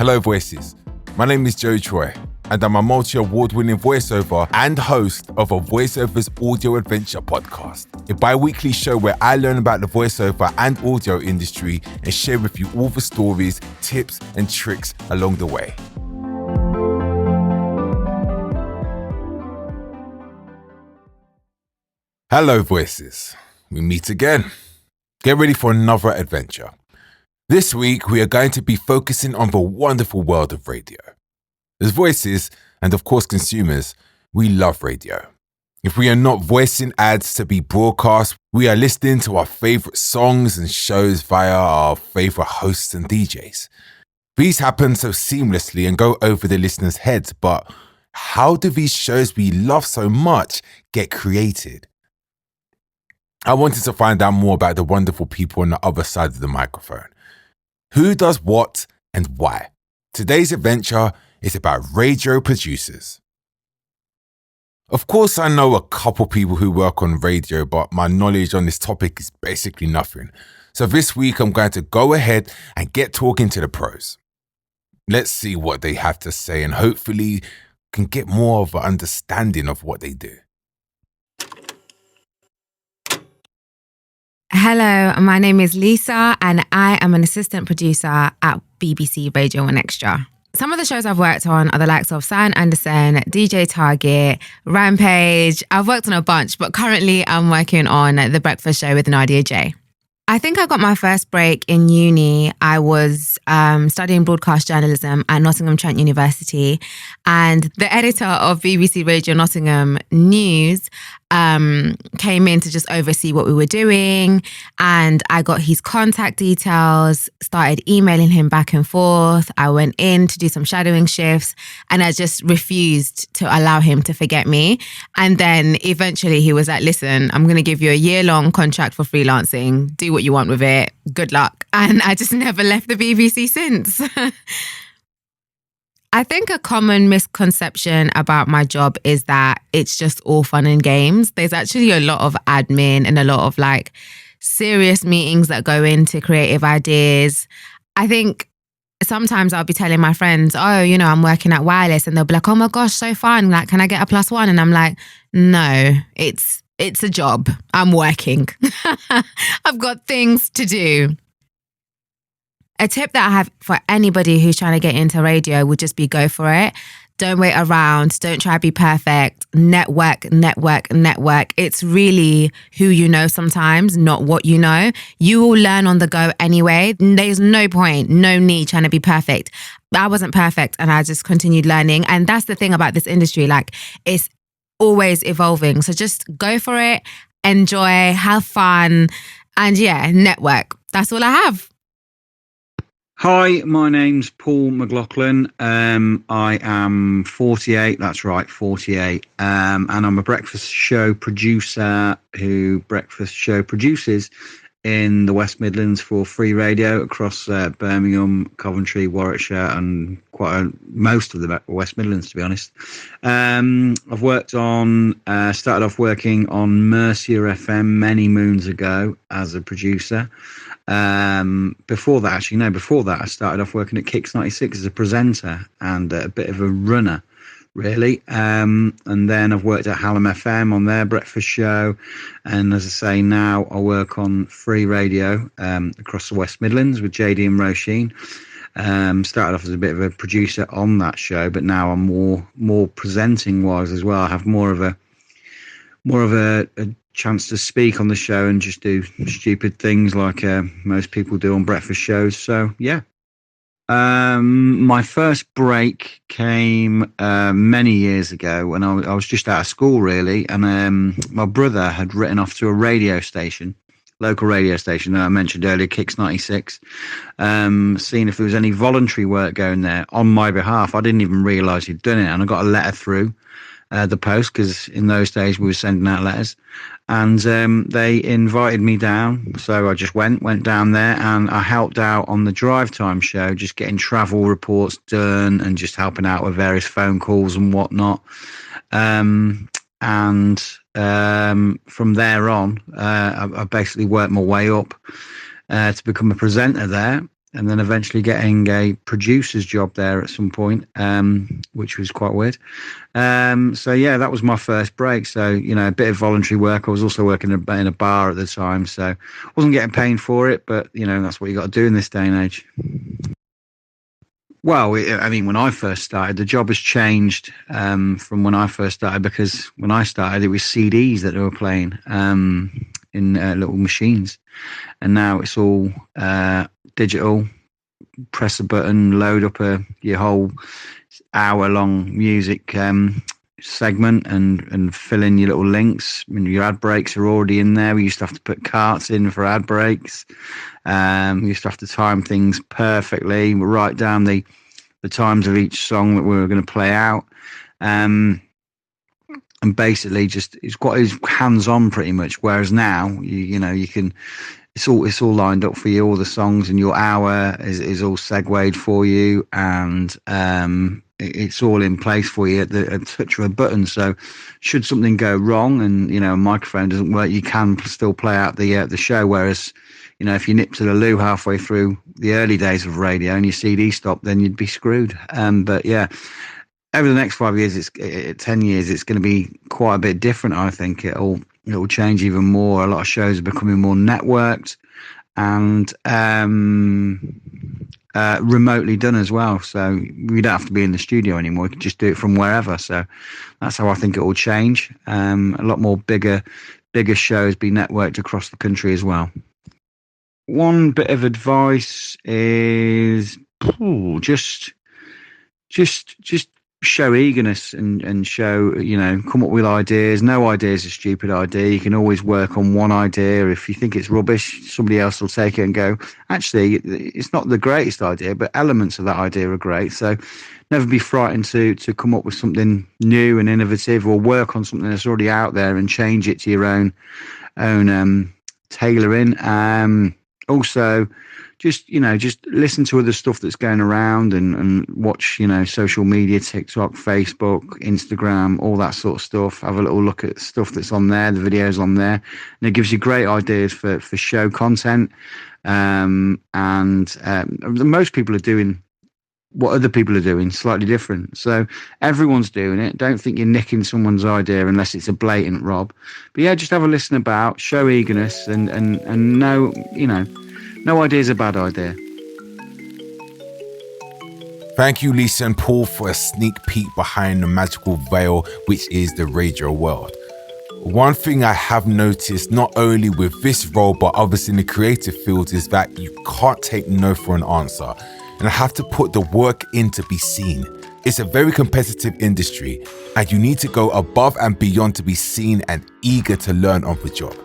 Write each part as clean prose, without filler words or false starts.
Hello Voices, my name is Joe Troy and I'm a multi-award-winning voiceover and host of a VOICEOVER'S audio adventure podcast, a bi-weekly show where I learn about the voiceover and audio industry and share with you all the stories, tips and tricks along the way. Hello Voices, we meet again. Get ready for another adventure. This week, we are going to be focusing on the wonderful world of radio. As voices, and of course consumers, we love radio. If we are not voicing ads to be broadcast, we are listening to our favorite songs and shows via our favorite hosts and DJs. These happen so seamlessly and go over the listeners' heads, but how do these shows we love so much get created? I wanted to find out more about the wonderful people on the other side of the microphone. Who does what and why? Today's adventure is about radio producers. Of course, I know a couple people who work on radio, but my knowledge on this topic is basically nothing. So this week, I'm going to go ahead and get talking to the pros. Let's see what they have to say and hopefully can get more of an understanding of what they do. Hello, my name is Lisa and I am an assistant producer at BBC Radio 1 Extra. Some of the shows I've worked on are the likes of Sian Anderson, DJ Target, Rampage. I've worked on a bunch, but currently I'm working on The Breakfast Show with Nadia J. I think I got my first break in uni. I was studying broadcast journalism at Nottingham Trent University, and the editor of BBC Radio Nottingham News came in to just oversee what we were doing, and I got his contact details, started emailing him back and forth. I went in to do some shadowing shifts and I just refused to allow him to forget me. And then eventually he was like, listen, I'm going to give you a year-long contract for freelancing. Do what you want with it. Good luck. And I just never left the BBC since. I think a common misconception about my job is that it's just all fun and games. There's actually a lot of admin and a lot of like serious meetings that go into creative ideas. I think sometimes I'll be telling my friends, oh, you know, I'm working at Wireless, and they'll be like, oh my gosh, so fun. Like, can I get a +1? And I'm like, no, it's a job. I'm working. I've got things to do. A tip that I have for anybody who's trying to get into radio would just be go for it. Don't wait around. Don't try to be perfect. Network, network, network. It's really who you know sometimes, not what you know. You will learn on the go anyway. There's no point, no need trying to be perfect. I wasn't perfect and I just continued learning. And that's the thing about this industry. Like, it's always evolving. So just go for it, enjoy, have fun, and yeah, network. That's all I have. Hi, my name's Paul McLaughlin. I am 48, that's right, 48. And I'm a breakfast show producer who breakfast show produces in the West Midlands for free radio across Birmingham, Coventry, Warwickshire, and most of the West Midlands, to be honest. I've started off working on Mercia FM many moons ago as a producer. Before that, I started off working at Kicks 96 as a presenter and a bit of a runner, really. And then I've worked at Hallam FM on their breakfast show. And as I say, now I work on free radio across the West Midlands with JD and Roisin. Started off as a bit of a producer on that show, but now I'm more presenting wise as well. I have more of a chance to speak on the show and just do stupid things like most people do on breakfast shows. So yeah. My first break came many years ago when I was just out of school, really, and my brother had written off to a local radio station that I mentioned earlier, Kicks 96, seeing if there was any voluntary work going there on my behalf. I didn't even realise he'd done it, and I got a letter through the post, because in those days we were sending out letters, and they invited me down. So I just went down there, and I helped out on the drive time show, just getting travel reports done and just helping out with various phone calls and whatnot. And from there on, I basically worked my way up to become a presenter there. then eventually getting a producer's job there at some point, which was quite weird. So yeah, that was my first break. So, you know, a bit of voluntary work. I was also working in a bar at the time, so wasn't getting paid for it, but you know, that's what you got to do in this day and age. Well, I mean, when I first started, the job has changed from when I first started, because when I started, it was CDs that they were playing in little machines, and now it's all digital. Press a button, load up your whole hour-long music segment, and fill in your little links. I mean, your ad breaks are already in there. We used to have to put carts in for ad breaks. We used to have to time things perfectly, write down the times of each song that we were going to play out, and basically just it's quite hands-on pretty much. Whereas now, you know, you can. It's all lined up for you. All the songs and your hour is all segued for you, and it's all in place for you at the touch of a button. So, should something go wrong and, you know, a microphone doesn't work, you can still play out the show. Whereas, you know, if you nip to the loo halfway through the early days of radio and your CD stopped, then you'd be screwed. But yeah, over the next 5 years, 10 years, it's going to be quite a bit different. I think it'll change even more. A lot of shows are becoming more networked and remotely done as well. So we don't have to be in the studio anymore. We can just do it from wherever. So that's how I think it will change. A lot more bigger shows be networked across the country as well. One bit of advice is just show eagerness and show, you know, come up with ideas. No idea is a stupid idea. You can always work on one idea. If you think it's rubbish, somebody else will take it and go, actually, it's not the greatest idea, but elements of that idea are great. So never be frightened to come up with something new and innovative, or work on something that's already out there and change it to your own tailoring. Also, just listen to other stuff that's going around and watch, you know, social media, TikTok, Facebook, Instagram, all that sort of stuff. Have a little look at stuff that's on there, the videos on there, and it gives you great ideas for show content. Most people are doing what other people are doing, slightly different. So everyone's doing it. Don't think you're nicking someone's idea unless it's a blatant rob. But yeah, just have a listen about, show eagerness, and know, you know, no idea is a bad idea. Thank you, Lisa and Paul, for a sneak peek behind the magical veil, which is the radio world. One thing I have noticed, not only with this role, but others in the creative fields, is that you can't take no for an answer. And I have to put the work in to be seen. It's a very competitive industry, and you need to go above and beyond to be seen and eager to learn on the job.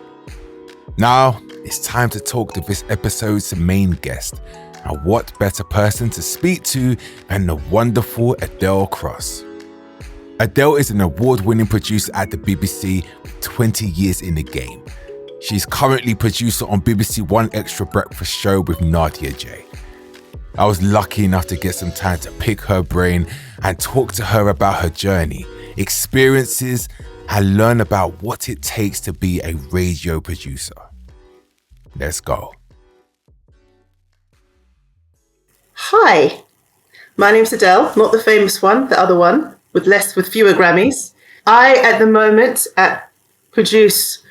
Now, it's time to talk to this episode's main guest. And what better person to speak to than the wonderful Adele Cross. Adele is an award-winning producer at the BBC with 20 years in the game. She's currently producer on BBC One Extra Breakfast show with Nadia J. I was lucky enough to get some time to pick her brain and talk to her about her journey, experiences, and learn about what it takes to be a radio producer. Let's go. Hi, my name's Adele, not the famous one, the other one, with fewer Grammys. I, at the moment, produce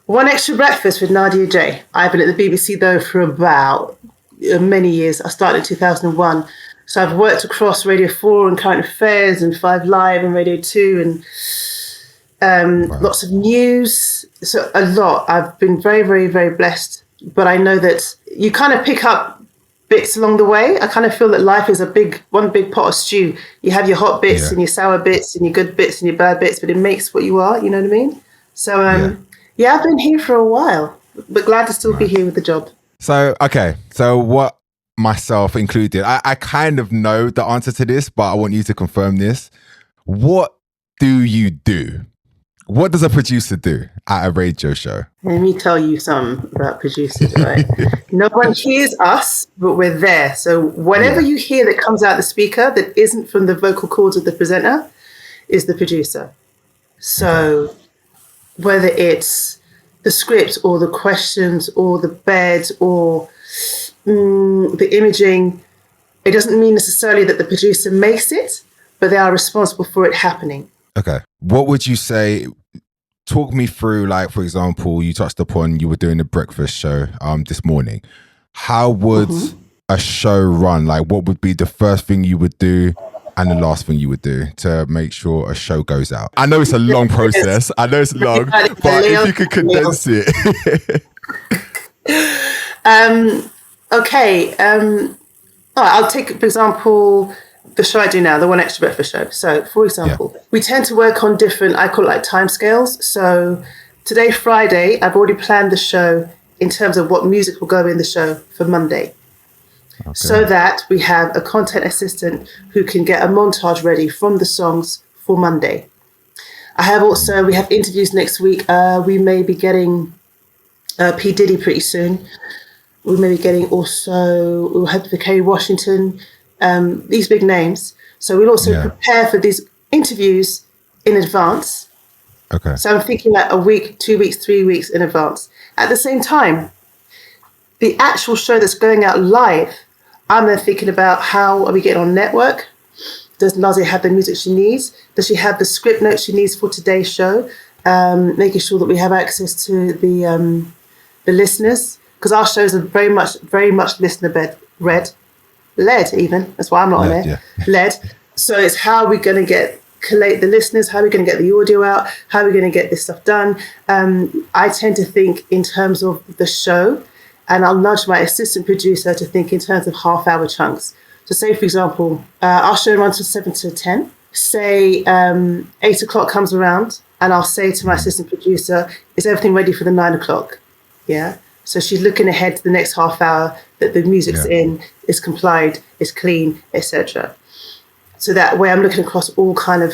One Extra Breakfast with Nadia J. I've been at the BBC, though, for about many years. I started in 2001. So I've worked across Radio 4 and Current Affairs and 5 Live and Radio 2 and lots of news. So a lot. I've been very, very, very blessed. But I know that you kind of pick up bits along the way. I kind of feel that life is one big pot of stew. You have your hot bits and your sour bits and your good bits and your bad bits, but it makes what you are, you know what I mean? So, I've been here for a while, but glad to still be here with the job. So what, myself included, I kind of know the answer to this, but I want you to confirm this. What do you do? What does a producer do at a radio show? Let me tell you something about producers, right? No one hears us, but we're there. So whatever you hear that comes out the speaker that isn't from the vocal cords of the presenter is the producer. So whether it's the script or the questions or the bed or the imaging, it doesn't mean necessarily that the producer makes it, but they are responsible for it happening. Okay. What would you say? Talk me through, like, for example, you touched upon you were doing a breakfast show this morning. How would a show run? Like, what would be the first thing you would do and the last thing you would do to make sure a show goes out? I know it's a long process. I know it's long, but if you could condense it. Okay. All right, I'll take, for example, the show I do now, the One Extra Breakfast show. So, for example, we tend to work on different, I call it like timescales. So today, Friday, I've already planned the show in terms of what music will go in the show for Monday. Okay. So that we have a content assistant who can get a montage ready from the songs for Monday. We have interviews next week. We may be getting P. Diddy pretty soon. We may be getting we'll have the Kerry Washington, these big names. So we'll also prepare for these interviews in advance. Okay. So I'm thinking like a week, 2 weeks, 3 weeks in advance. At the same time, the actual show that's going out live, I'm then thinking about how are we getting on network? Does Nadia have the music she needs? Does she have the script notes she needs for today's show? Making sure that we have access to the listeners, because our shows are very much listener led even. That's why I'm not on there. Yeah. Led. So it's how are we going to collate the listeners? How are we going to get the audio out? How are we going to get this stuff done? I tend to think in terms of the show, and I'll nudge my assistant producer to think in terms of half-hour chunks. So say, for example, our show runs from 7 to 10. Say 8 o'clock comes around, and I'll say to my assistant producer, is everything ready for the 9 o'clock? Yeah. So she's looking ahead to the next half hour, that the music's in, is complied, is clean, etc. So that way I'm looking across all kind of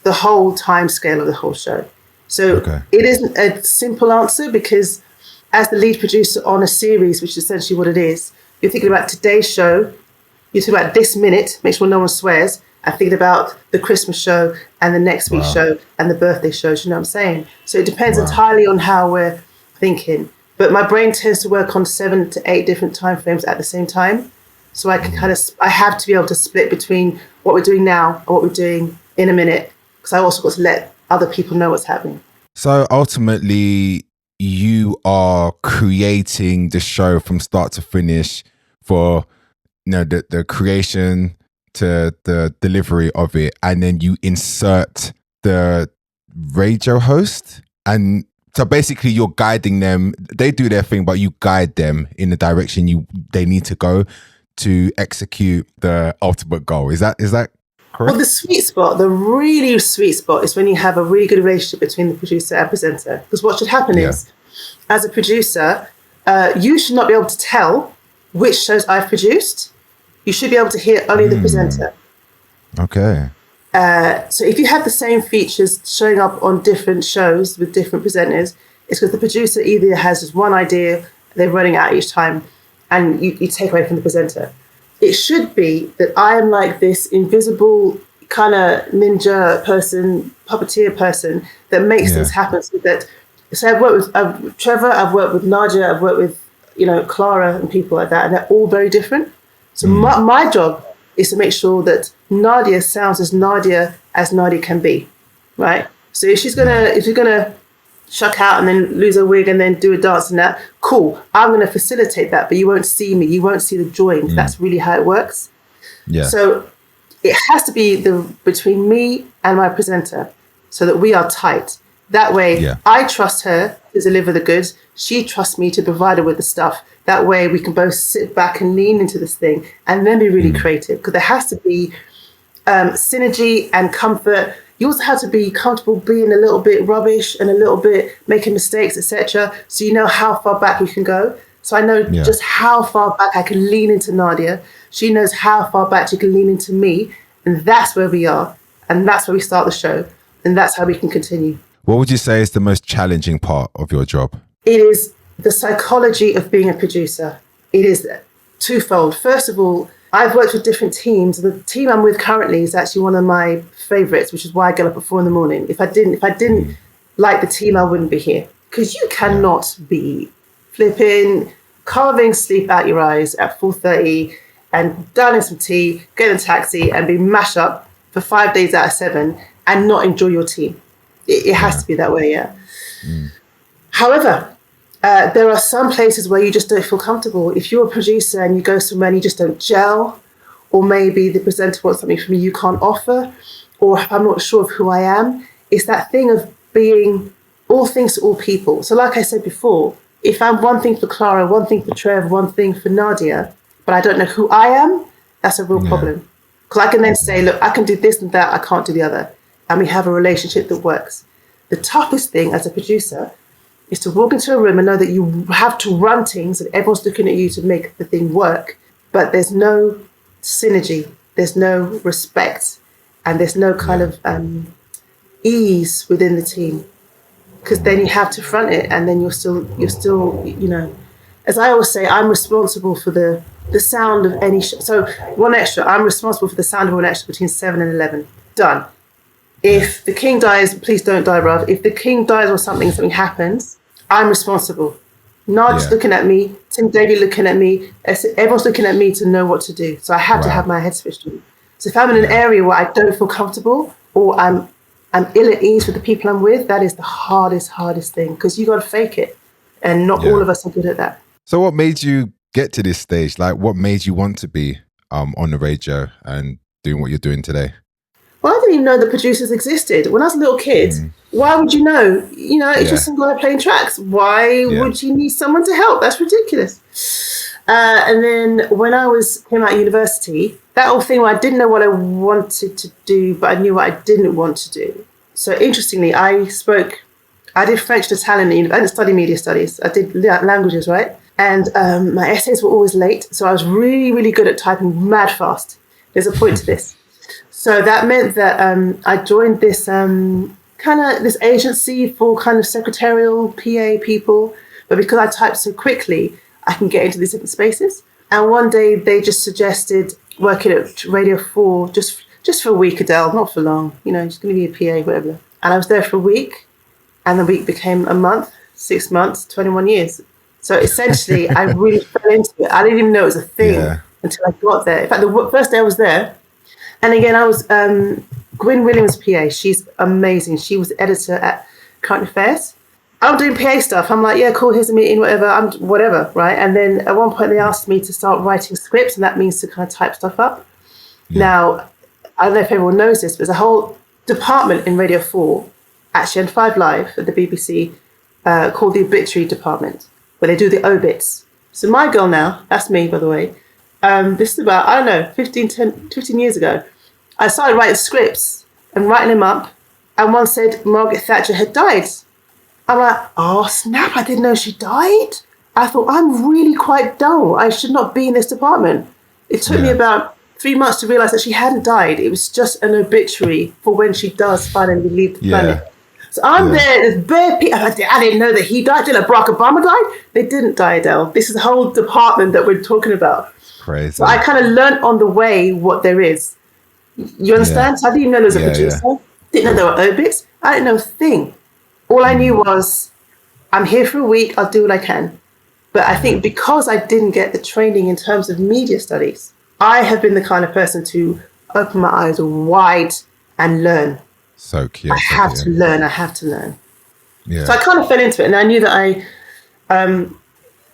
the whole time scale of the whole show. So it isn't a simple answer, because as the lead producer on a series, which is essentially what it is, you're thinking about today's show, you're thinking about this minute, make sure no one swears, and thinking about the Christmas show and the next week's show and the birthday shows, you know what I'm saying? So it depends entirely on how we're thinking. But my brain tends to work on 7 to 8 different time frames at the same time. So I can I have to be able to split between what we're doing now and what we're doing in a minute, because I also got to let other people know what's happening. So ultimately, you are creating the show from start to finish, for the creation to the delivery of it, and then you insert the radio host. And so basically you're guiding them. They do their thing, but you guide them in the direction they need to go to execute the ultimate goal. Is that correct? Well, the really sweet spot is when you have a really good relationship between the producer and presenter. Because what should happen is, as a producer, you should not be able to tell which shows I've produced. You should be able to hear only the presenter. Okay. So if you have the same features showing up on different shows with different presenters, it's because the producer either has just one idea, they're running out each time, and you take away from the presenter. It should be that I am like this invisible kind of ninja person, puppeteer person that makes things happen. So I've worked with Trevor, I've worked with Nadia, I've worked with Clara and people like that, and they're all very different. So my job is to make sure that Nadia sounds as Nadia can be, right? So if you're gonna shuck out and then lose her wig and then do a dance and that, cool. I'm gonna facilitate that, but you won't see me. You won't see the join. That's really how it works. Yeah. So it has to be between me and my presenter, so that we are tight. That way, I trust her to deliver the goods. She trusts me to provide her with the stuff. That way, we can both sit back and lean into this thing and then be really creative. Because there has to be synergy and comfort. You also have to be comfortable being a little bit rubbish and a little bit making mistakes, etc. So you know how far back you can go. So I know just how far back I can lean into Nadia. She knows how far back she can lean into me. And that's where we are. And that's where we start the show. And that's how we can continue. What would you say is the most challenging part of your job? It is the psychology of being a producer. It is twofold. First of all, I've worked with different teams. The team I'm with currently is actually one of my favorites, which is why I get up at 4 a.m. If I didn't like the team, I wouldn't be here. Because you cannot be flipping, carving sleep out your eyes at 4:30 and downing some tea, get in a taxi and be mashed up for 5 days out of 7 and not enjoy your team. It has to be that way, yeah. However, there are some places where you just don't feel comfortable. If you're a producer and you go somewhere and you just don't gel, or maybe the presenter wants something from you can't offer, or I'm not sure of who I am, it's that thing of being all things to all people. So like I said before, if I'm one thing for Clara, one thing for Trev, one thing for Nadia, but I don't know who I am, that's a real problem. Because I can then say, look, I can do this and that, I can't do the other. And we have a relationship that works. The toughest thing as a producer is to walk into a room and know that you have to run things and everyone's looking at you to make the thing work, but there's no synergy, there's no respect, and there's no kind of ease within the team. Because then you have to front it, and then you're still, you know, as I always say, I'm responsible for the sound of any show. So One Extra, I'm responsible for the sound of One Extra between 7 and 11. Done. If the king dies, please don't die, bruv. If the king dies or something happens, I'm responsible. Not just looking at me, Tim Davey looking at me, everyone's looking at me to know what to do. So I have to have my head switched on. So if I'm in an area where I don't feel comfortable or I'm ill at ease with the people I'm with, that is the hardest thing, because you got to fake it. And not all of us are good at that. So what made you get to this stage? Like, what made you want to be on the radio and doing what you're doing today? Well, I didn't even know the producers existed. When I was a little kid, why would you know? You know, it's just some guy playing tracks. Why would you need someone to help? That's ridiculous. And then when I came out of university, that whole thing where I didn't know what I wanted to do, but I knew what I didn't want to do. So interestingly, I did French and Italian. I didn't study media studies. I did languages, right? And my essays were always late. So I was really, really good at typing mad fast. There's a point to this. So that meant that I joined this this agency for kind of secretarial PA people. But because I typed so quickly, I can get into these different spaces. And one day they just suggested working at Radio 4 just for a week, Adele, not for long. You know, just going to be a PA, whatever. And I was there for a week. And the week became a month, 6 months, 21 years. So essentially, I really fell into it. I didn't even know it was a thing until I got there. In fact, the first day I was there, and again, I was Gwyn Williams' PA. She's amazing. She was editor at Current Affairs. I'm doing PA stuff. I'm like, yeah, cool, here's a meeting, whatever, whatever, right? And then at one point they asked me to start writing scripts, and that means to kind of type stuff up. Yeah. Now, I don't know if everyone knows this, but there's a whole department in Radio 4, actually on 5 Live at the BBC, called the Obituary Department, where they do the obits. So my girl now, that's me, by the way, this is about, I don't know, 15 years ago, I started writing scripts and writing them up, and one said Margaret Thatcher had died. I'm like, oh, snap, I didn't know she died. I thought, I'm really quite dull. I should not be in this department. It took me about 3 months to realise that she hadn't died. It was just an obituary for when she does finally leave the planet. So I'm there, there's bare people. I didn't know that he died. Did like Barack Obama died? They didn't die, Adele. This is the whole department that we're talking about. Crazy. So I kind of learnt on the way what there is. You understand? So I didn't even know there was a producer. Didn't know there were obits. I didn't know a thing. All I knew was, I'm here for a week, I'll do what I can. But I think because I didn't get the training in terms of media studies, I have been the kind of person to open my eyes wide and learn. So cute. I have to learn. Yeah. So I kind of fell into it. And I knew that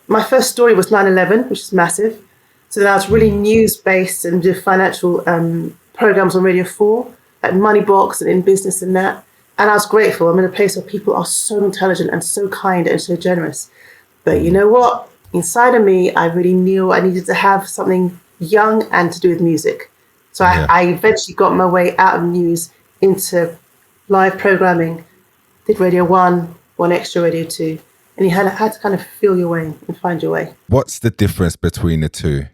my first story was 9/11, which is massive. So then I was really news-based and did financial programs on Radio 4, like Money Box and In Business and that. And I was grateful. I'm in a place where people are so intelligent and so kind and so generous. But you know what? Inside of me, I really knew I needed to have something young and to do with music. So I eventually got my way out of news into live programming. Did Radio 1, One Extra, Radio 2. And you had to kind of feel your way and find your way. What's the difference between the two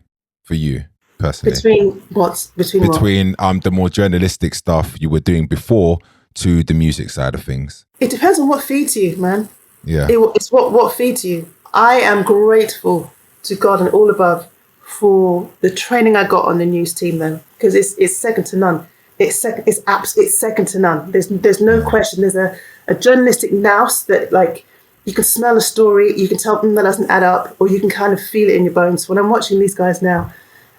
for you personally? Between what? The more journalistic stuff you were doing before to the music side of things? It depends on what feeds you, man. Yeah. It's what feeds you. I am grateful to God and all above for the training I got on the news team, though, because it's second to none. It's second to none. There's no question. There's a journalistic nous that, like, you can smell a story, you can tell them that doesn't add up, or you can kind of feel it in your bones. When I'm watching these guys now,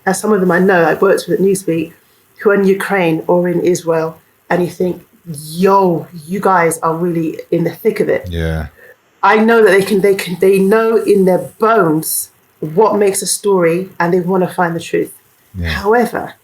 and some of them I know, I've worked with at Newsbeat, who are in Ukraine or in Israel, and you think, yo, you guys are really in the thick of it. Yeah. I know that they know in their bones what makes a story, and they want to find the truth. Yeah. However,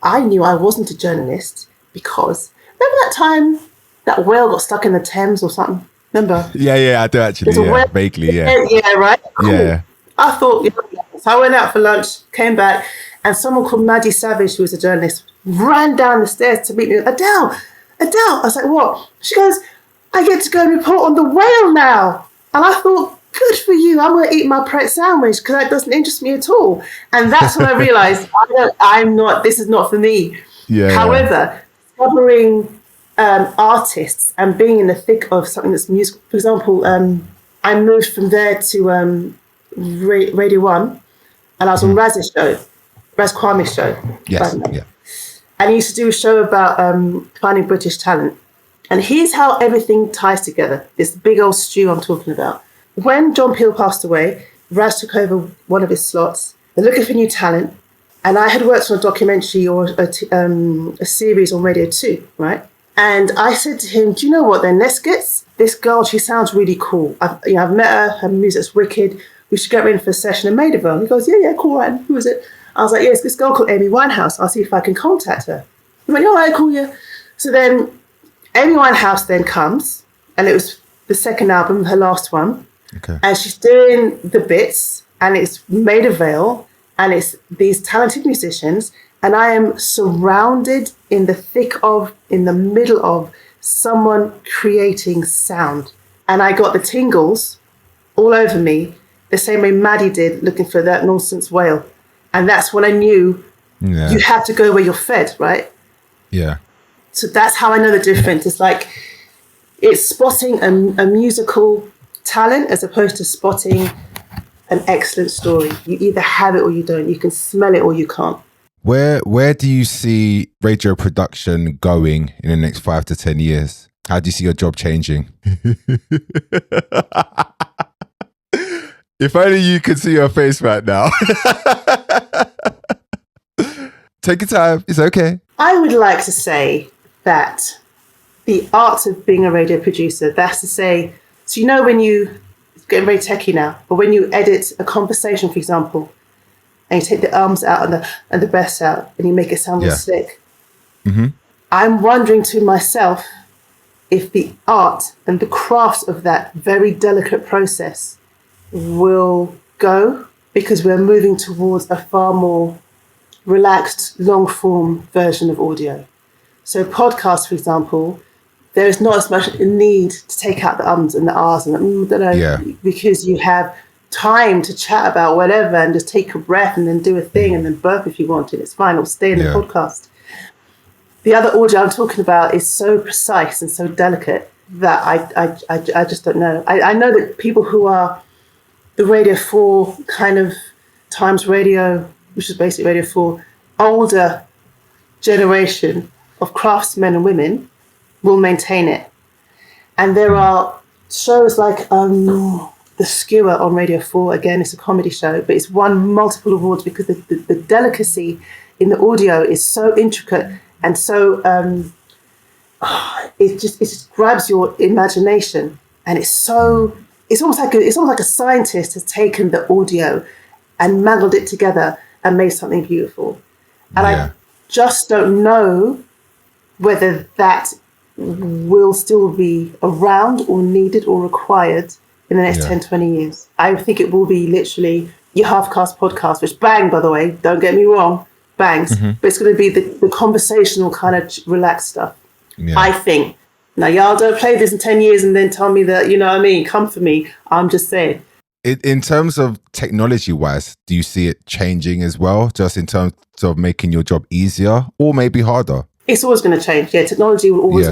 I knew I wasn't a journalist because remember that time that whale got stuck in the Thames or something? Remember? Yeah, I do actually. Yeah, vaguely, yeah. Yeah, right? Cool. Yeah. I thought, so I went out for lunch, came back, and someone called Maddie Savage, who was a journalist, ran down the stairs to meet me. Adele. I was like, what? She goes, I get to go and report on the whale now. And I thought, good for you. I'm going to eat my Pret sandwich because that doesn't interest me at all. And that's when I realized this is not for me. Yeah. However, discovering artists and being in the thick of something that's musical. For example, I moved from there to Radio 1, and I was on Raz's show, Raz Kwame's show. Yes, yeah. And he used to do a show about finding British talent. And here's how everything ties together, this big old stew I'm talking about. When John Peel passed away, Raz took over one of his slots. They're looking for new talent. And I had worked on a documentary or a series on Radio 2, right? And I said to him, do you know what then? Let's get this girl, she sounds really cool. I've met her music's wicked. We should get her in for a session in Maidaville. He goes, yeah, cool, right. Who is it? I was like, yes, this girl called Amy Winehouse. I'll see if I can contact her. He went, all right, cool, yeah. So then Amy Winehouse then comes, and it was the second album, her last one. Okay. And she's doing the bits, and it's Maidaville, and it's these talented musicians, and I am surrounded in the middle of someone creating sound. And I got the tingles all over me, the same way Maddie did looking for that nonsense whale. And that's when I knew you have to go where you're fed, right? Yeah. So that's how I know the difference. It's like, it's spotting a musical talent as opposed to spotting an excellent story. You either have it or you don't. You can smell it or you can't. Where do you see radio production going in the next 5 to 10 years? How do you see your job changing? If only you could see your face right now. Take your time. It's okay. I would like to say that the art of being a radio producer, that's to say, so you know when you, it's getting very techie now, but when you edit a conversation, for example, and you take the arms out and the breaths out and you make it sound real slick, I'm wondering to myself if the art and the craft of that very delicate process will go, because we're moving towards a far more relaxed, long-form version of audio. So podcasts, for example, there is not as much need to take out the ums and the ahs and because you have time to chat about whatever and just take a breath and then do a thing and then burp if you want to. It's fine. It'll stay in the podcast. The other audio I'm talking about is so precise and so delicate that I just don't know. I know that people who are the Radio 4 kind of Times Radio, which is basically Radio 4, older generation of craftsmen and women will maintain it. And there are shows like The Skewer on Radio 4. Again, it's a comedy show, but it's won multiple awards because the delicacy in the audio is so intricate and so it just grabs your imagination, and it's almost like a scientist has taken the audio and mangled it together and made something beautiful. And I just don't know whether that will still be around or needed or required in the next 10, 20 years. I think it will be literally your half-cast podcast, which bang, by the way, don't get me wrong, bangs, but it's going to be the conversational kind of relaxed stuff, I think. Now, y'all don't play this in 10 years and then tell me that, you know what I mean, come for me. I'm just saying. In terms of technology-wise, do you see it changing as well, just in terms of making your job easier or maybe harder? It's always going to change. Yeah, technology will always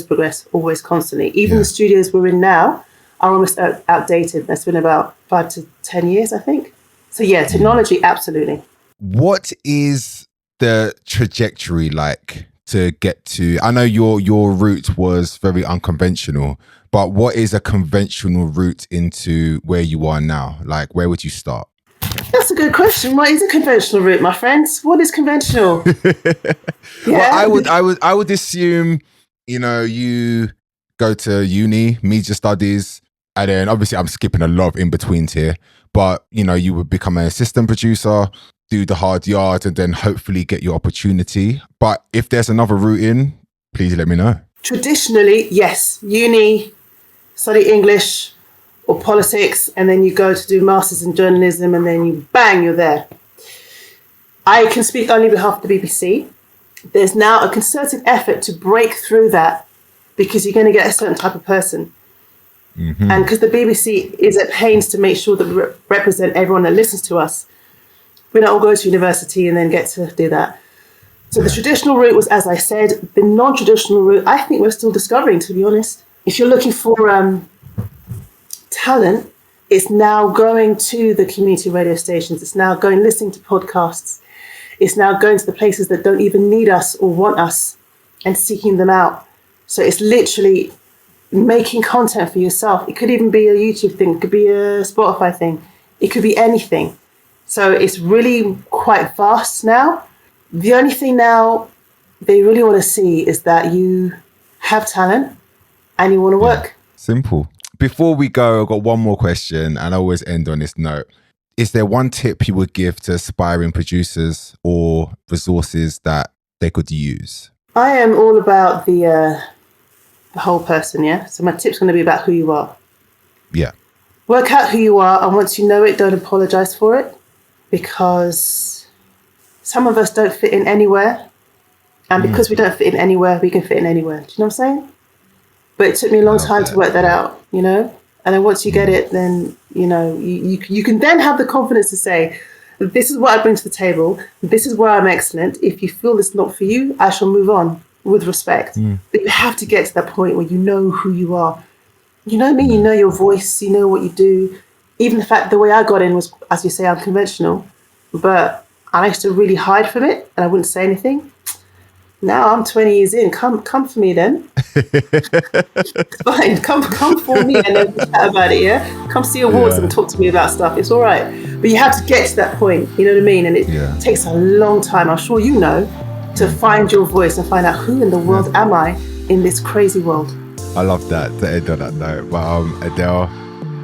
progress, always, constantly. Even the studios we're in now are almost outdated. That's been about 5 to 10 years, I think. So yeah, technology, absolutely. What is the trajectory like? to get to? I know your route was very unconventional, but what is a conventional route into where you are now? Like, where would you start? That's a good question. What is a conventional route, my friends? What is conventional? Well, I would assume, you go to uni, media studies, and then obviously I'm skipping a lot of in-betweens here, but you would become an assistant producer, do the hard yards, and then hopefully get your opportunity. But if there's another route in, please let me know. Traditionally, yes. Uni, study English or politics, and then you go to do masters in journalism, and then you're there. I can speak only on behalf of the BBC. There's now a concerted effort to break through that, because you're going to get a certain type of person. Mm-hmm. And because the BBC is at pains to make sure that we represent everyone that listens to us, we don't all go to university and then get to do that. So the traditional route was, as I said. The non-traditional route, I think we're still discovering, to be honest. If you're looking for talent, it's now going to the community radio stations. It's now listening to podcasts. It's now going to the places that don't even need us or want us and seeking them out. So it's literally making content for yourself. It could even be a YouTube thing. It could be a Spotify thing. It could be anything. So it's really quite vast now. The only thing now they really want to see is that you have talent and you want to work. Simple. Before we go, I've got one more question, and I always end on this note. Is there one tip you would give to aspiring producers or resources that they could use? I am all about the whole person, yeah? So my tip's going to be about who you are. Yeah. Work out who you are, and once you know it, don't apologize for it, because some of us don't fit in anywhere, and because we don't fit in anywhere, we can fit in anywhere. Do you know what I'm saying? But it took me a long time to work that out, And then once you get it, then, you can then have the confidence to say, this is what I bring to the table. This is where I'm excellent. If you feel it's not for you, I shall move on with respect. But you have to get to that point where you know who you are. You know what I mean? You know your voice. You know what you do. Even the way I got in was, as you say, unconventional. But I used to really hide from it, and I wouldn't say anything. Now I'm 20 years in. Come for me then. Fine. Come for me and then chat about it, yeah? Come see awards and talk to me about stuff. It's all right. But you have to get to that point, you know what I mean? And it takes a long time, I'm sure you know, to find your voice and find out who in the world am I in this crazy world. I love that, to end on that note. But Adele,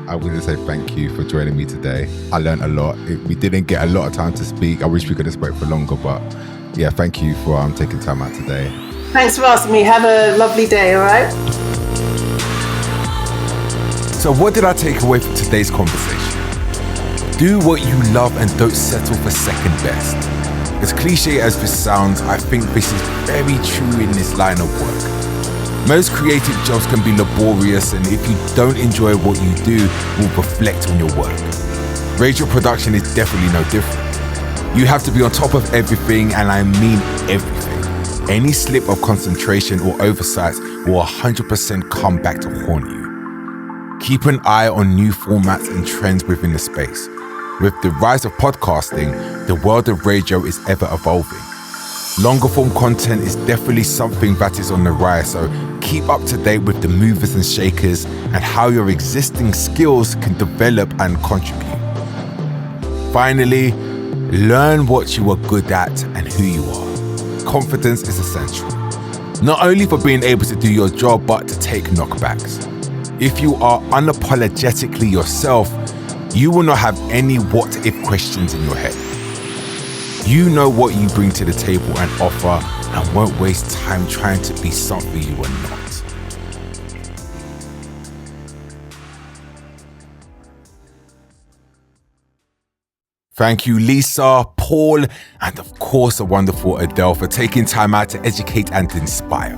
I want to say thank you for joining me today. I learned a lot. We didn't get a lot of time to speak. I wish we could have spoke for longer, but yeah, thank you for taking time out today. Thanks for asking me. Have a lovely day, all right? So what did I take away from today's conversation? Do what you love and don't settle for second best. As cliche as this sounds, I think this is very true in this line of work. Most creative jobs can be laborious, and if you don't enjoy what you do, it will reflect on your work. Radio production is definitely no different. You have to be on top of everything, and I mean everything. Any slip of concentration or oversight will 100% come back to haunt you. Keep an eye on new formats and trends within the space. With the rise of podcasting, the world of radio is ever evolving. Longer form content is definitely something that is on the rise, so keep up to date with the movers and shakers and how your existing skills can develop and contribute. Finally, learn what you are good at and who you are. Confidence is essential, not only for being able to do your job, but to take knockbacks. If you are unapologetically yourself, you will not have any what-if questions in your head. You know what you bring to the table and offer, and won't waste time trying to be something you are not. Thank you, Lisa, Paul, and of course, the wonderful Adele for taking time out to educate and inspire.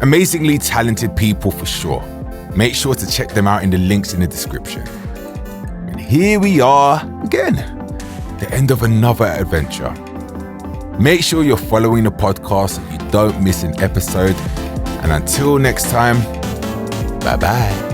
Amazingly talented people for sure. Make sure to check them out in the links in the description. And here we are again, the end of another adventure. Make sure you're following the podcast so you don't miss an episode. And until next time, bye-bye.